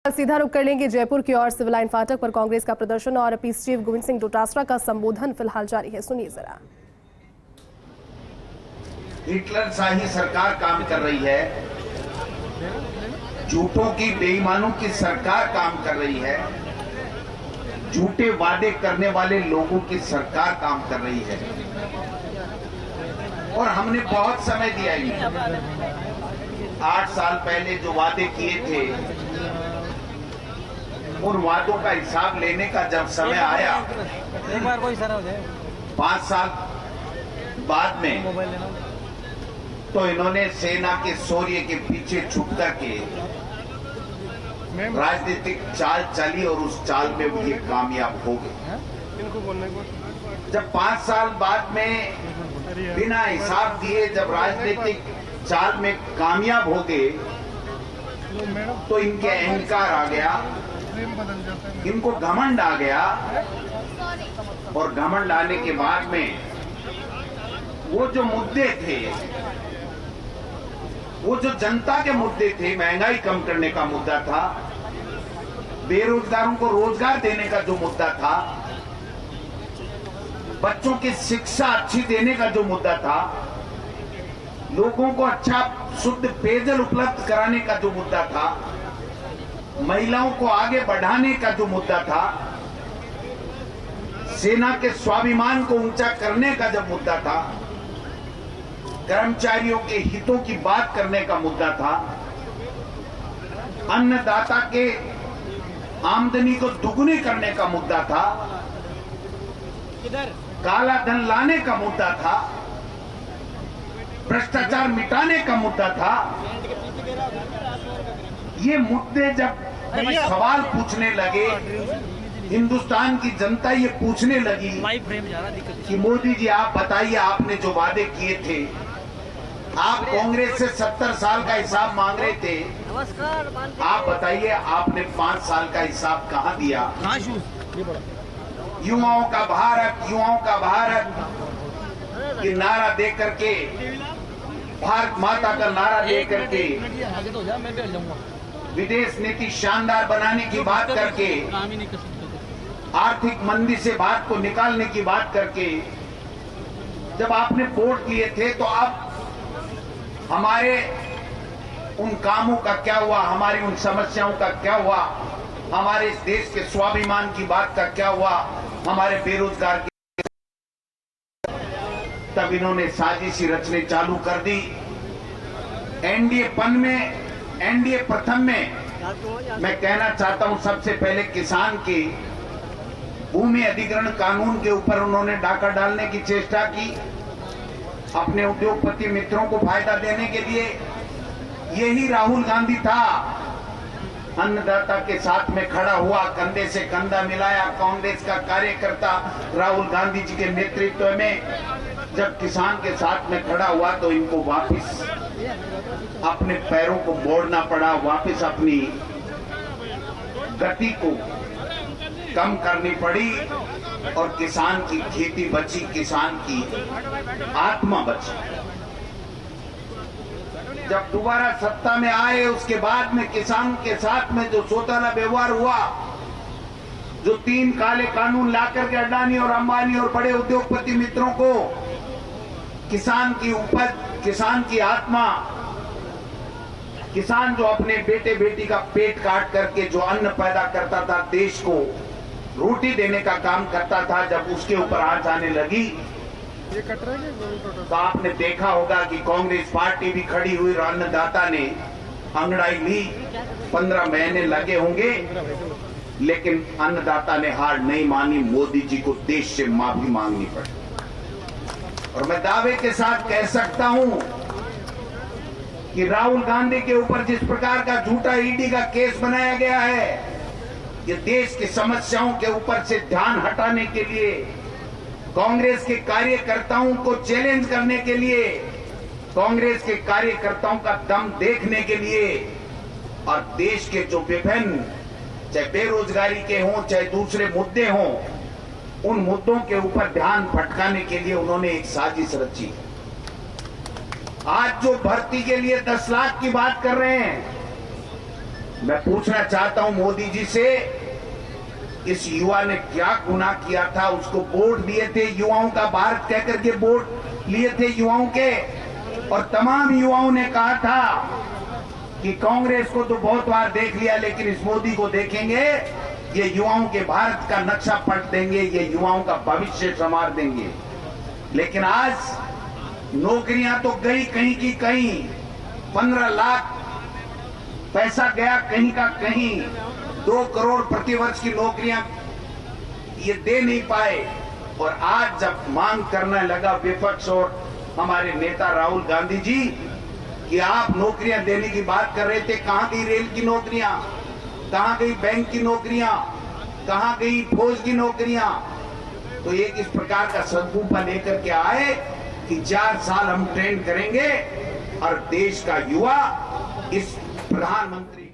सीधा रुख कर लेंगे जयपुर की ओर। सिविल लाइन फाटक पर कांग्रेस का प्रदर्शन और पीसी चीफ गोविंद सिंह डोटासरा का संबोधन फिलहाल जारी है। सुनिए जरा। हिटलर शाही सरकार काम कर रही है, झूठों की बेईमानों की सरकार काम कर रही है, झूठे वादे करने वाले लोगों की सरकार काम कर रही है। और हमने बहुत समय दिया इन्हें। 8 साल पहले जो वादे किए थे, उन वादों का हिसाब लेने का जब समय आया, 5 साल बाद में, तो इन्होंने सेना के शौर्य के पीछे छुप करके राजनीतिक चाल चली और उस चाल में वो ये कामयाब हो गए। जब 5 साल बाद में बिना हिसाब दिए जब राजनीतिक चाल में कामयाब हो गए, तो इनके अहंकार आ गया, इनको घमंड आ गया। और घमंड आने के बाद में वो जो मुद्दे थे, वो जो जनता के मुद्दे थे, महंगाई कम करने का मुद्दा था, बेरोजगारों को रोजगार देने का जो मुद्दा था, बच्चों की शिक्षा अच्छी देने का जो मुद्दा था, लोगों को अच्छा शुद्ध पेयजल उपलब्ध कराने का जो मुद्दा था, महिलाओं को आगे बढ़ाने का जो मुद्दा था, सेना के स्वाभिमान को ऊंचा करने का जो मुद्दा था, कर्मचारियों के हितों की बात करने का मुद्दा था, अन्नदाता के आमदनी को दुगुनी करने का मुद्दा था, काला धन लाने का मुद्दा था, भ्रष्टाचार मिटाने का मुद्दा था। ये मुद्दे जब सवाल पूछने लगे, हिंदुस्तान की जनता ये पूछने लगी कि मोदी जी आप बताइए, आपने जो वादे किए थे, आप कांग्रेस से 70 साल का हिसाब मांग रहे थे, आप बताइए आपने 5 साल का हिसाब कहां दिया? युवाओं का भारत, युवाओं का भारत ये नारा दे करके, भारत माता का नारा दे करके, विदेश नीति शानदार बनाने की बात करके, आर्थिक मंदी से भारत को निकालने की बात करके जब आपने वोट लिए थे, तो अब हमारे उन कामों का क्या हुआ, हमारी उन समस्याओं का क्या हुआ, हमारे इस देश के स्वाभिमान की बात का क्या हुआ, हमारे बेरोजगार की? तब इन्होंने साजिशी रचने चालू कर दी। एनडीए प्रथम में मैं कहना चाहता हूं, सबसे पहले किसान की भूमि अधिग्रहण कानून के ऊपर उन्होंने डाका डालने की चेष्टा की, अपने उद्योगपति मित्रों को फायदा देने के लिए। यही राहुल गांधी था, अन्नदाता के साथ में खड़ा हुआ, कंधे से कंधा मिलाया। कांग्रेस का कार्यकर्ता राहुल गांधी जी के नेतृत्व में जब किसान के साथ में खड़ा हुआ, तो इनको वापस अपने पैरों को मोड़ना पड़ा, वापस अपनी गति को कम करनी पड़ी, और किसान की खेती बची, किसान की आत्मा बची। जब दोबारा सत्ता में आए, उसके बाद में किसान के साथ में जो सौतेला व्यवहार हुआ, जो 3 काले कानून लाकर के अडानी और अंबानी और बड़े उद्योगपति मित्रों को किसान की उपज, किसान की आत्मा, किसान जो अपने बेटे बेटी का पेट काट करके जो अन्न पैदा करता था, देश को रोटी देने का काम करता था, जब उसके ऊपर आंच आने लगी, तो आपने देखा होगा कि कांग्रेस पार्टी भी खड़ी हुई, अन्नदाता ने अंगड़ाई ली। 15 महीने लगे होंगे, लेकिन अन्नदाता ने हार नहीं मानी। मोदी जी को देश से माफी मांगनी पड़ी। और मैं दावे के साथ कह सकता हूं कि राहुल गांधी के ऊपर जिस प्रकार का झूठा ईडी का केस बनाया गया है, ये देश की समस्याओं के ऊपर से ध्यान हटाने के लिए, कांग्रेस के कार्यकर्ताओं को चैलेंज करने के लिए, कांग्रेस के कार्यकर्ताओं का दम देखने के लिए, और देश के जो विभिन्न, चाहे बेरोजगारी के हों, चाहे दूसरे मुद्दे हों, उन मुद्दों के ऊपर ध्यान भटकाने के लिए उन्होंने एक साजिश रची। आज जो भर्ती के लिए 10 लाख की बात कर रहे हैं, मैं पूछना चाहता हूं मोदी जी से, इस युवा ने क्या गुनाह किया था? उसको वोट दिए थे, युवाओं का भारत कहकर के वोट लिए थे युवाओं के, और तमाम युवाओं ने कहा था कि कांग्रेस को तो बहुत बार देख लिया, लेकिन इस मोदी को देखेंगे, ये युवाओं के भारत का नक्शा पलट देंगे, ये युवाओं का भविष्य संवार देंगे। लेकिन आज नौकरियां तो गई कहीं की कहीं, 15 लाख पैसा गया कहीं का कहीं, 2 करोड़ प्रतिवर्ष की नौकरियां ये दे नहीं पाए। और आज जब मांग करने लगा विपक्ष और हमारे नेता राहुल गांधी जी कि आप नौकरियां देने की बात कर रहे थे, कहां गई रेल की नौकरियां, कहां गई बैंक की नौकरियां, कहां गई फौज की नौकरियां? तो एक इस प्रकार का सदगुफा लेकर के आए कि 4 साल हम ट्रेन करेंगे और देश का युवा इस प्रधानमंत्री